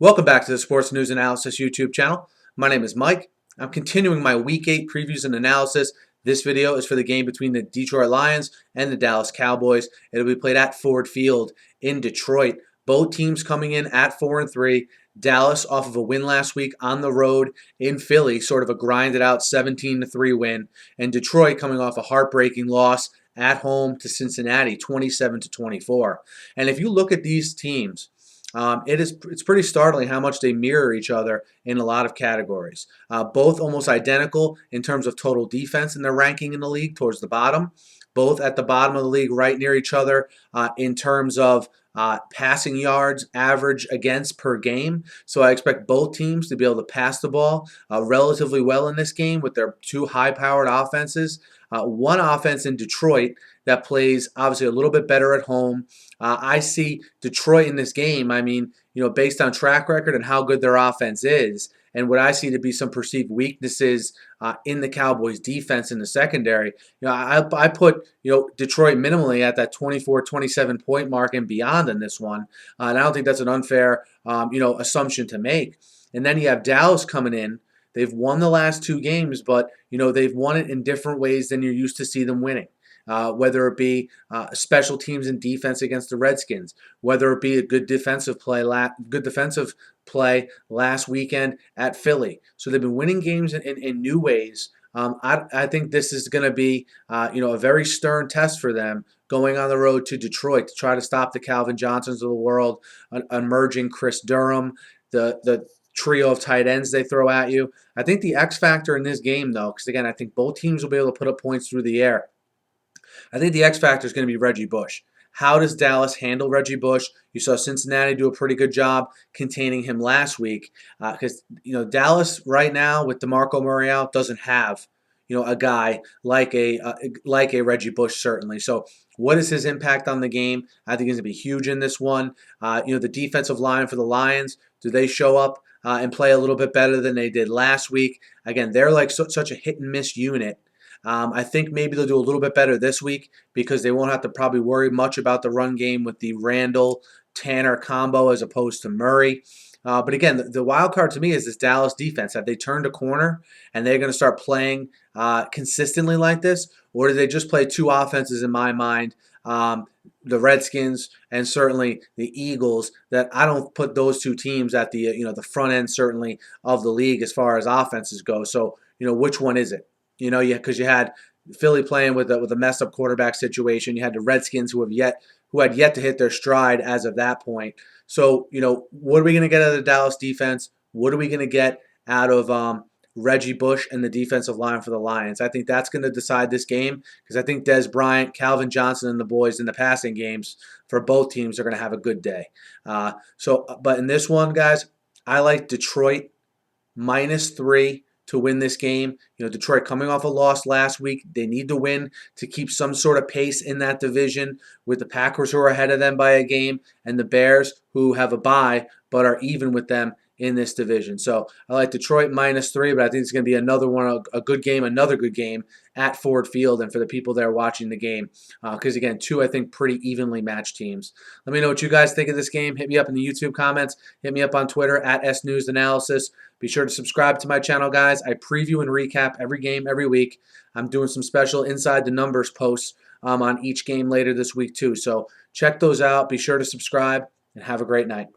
Welcome back to the Sports News Analysis YouTube channel. My name is Mike. I'm continuing my Week 8 previews and analysis. This video is for the game between the Detroit Lions and the Dallas Cowboys. It'll be played at Ford Field in Detroit. Both teams coming in at 4-3. Dallas off of a win last week on the road in Philly, sort of a grinded out 17-3 win. And Detroit coming off a heartbreaking loss at home to Cincinnati, 27-24. And if you look at these teams, it's pretty startling how much they mirror each other in a lot of categories. Both almost identical in terms of total defense in their ranking in the league towards the bottom. Both at the bottom of the league right near each other in terms of passing yards average against per game. So I expect both teams to be able to pass the ball relatively well in this game with their two high-powered offenses. One offense in Detroit that plays obviously a little bit better at home. I see Detroit in this game, based on track record and how good their offense is, and what I see to be some perceived weaknesses in the Cowboys defense in the secondary. I put Detroit minimally at that 24-27 point mark and beyond in this one, and I don't think that's an unfair assumption to make. And then you have Dallas coming in. They've won the last two games, but they've won it in different ways than you're used to see them winning. Whether it be special teams and defense against the Redskins, whether it be a good defensive play last weekend at Philly. So they've been winning games in new ways. I think this is going to be a very stern test for them going on the road to Detroit to try to stop the Calvin Johnsons of the world, emerging Chris Durham, the trio of tight ends they throw at you. I think the X factor in this game, though, because again, I think both teams will be able to put up points through the air. I think the X factor is going to be Reggie Bush. How does Dallas handle Reggie Bush? You saw Cincinnati do a pretty good job containing him last week because Dallas right now with DeMarco Murray out doesn't have a guy like a Reggie Bush certainly. So what is his impact on the game? I think he's going to be huge in this one. The defensive line for the Lions, do they show up and play a little bit better than they did last week? Again, they're like such a hit and miss unit. I think maybe they'll do a little bit better this week because they won't have to probably worry much about the run game with the Randall-Tanner combo as opposed to Murray. But again, the wild card to me is this Dallas defense. Have they turned a corner and they're going to start playing consistently like this? Or do they just play two offenses in my mind, the Redskins and certainly the Eagles, that I don't put those two teams at the front end certainly of the league as far as offenses go. So, which one is it? Because you had Philly playing with a messed up quarterback situation. You had the Redskins who had yet to hit their stride as of that point. So, what are we going to get out of the Dallas defense? What are we going to get out of Reggie Bush and the defensive line for the Lions? I think that's going to decide this game because I think Dez Bryant, Calvin Johnson, and the boys in the passing games for both teams are going to have a good day. But in this one, guys, I like Detroit -3 to win this game. Detroit coming off a loss last week. They need to win to keep some sort of pace in that division with the Packers who are ahead of them by a game and the Bears who have a bye but are even with them in this division. So I like Detroit -3, but I think it's going to be another one, another good game at Ford Field and for the people there watching the game. Because again, two, I think, pretty evenly matched teams. Let me know what you guys think of this game. Hit me up in the YouTube comments. Hit me up on Twitter at @SNewsAnalysis. Be sure to subscribe to my channel, guys. I preview and recap every game every week. I'm doing some special Inside the Numbers posts on each game later this week too. So check those out. Be sure to subscribe and have a great night.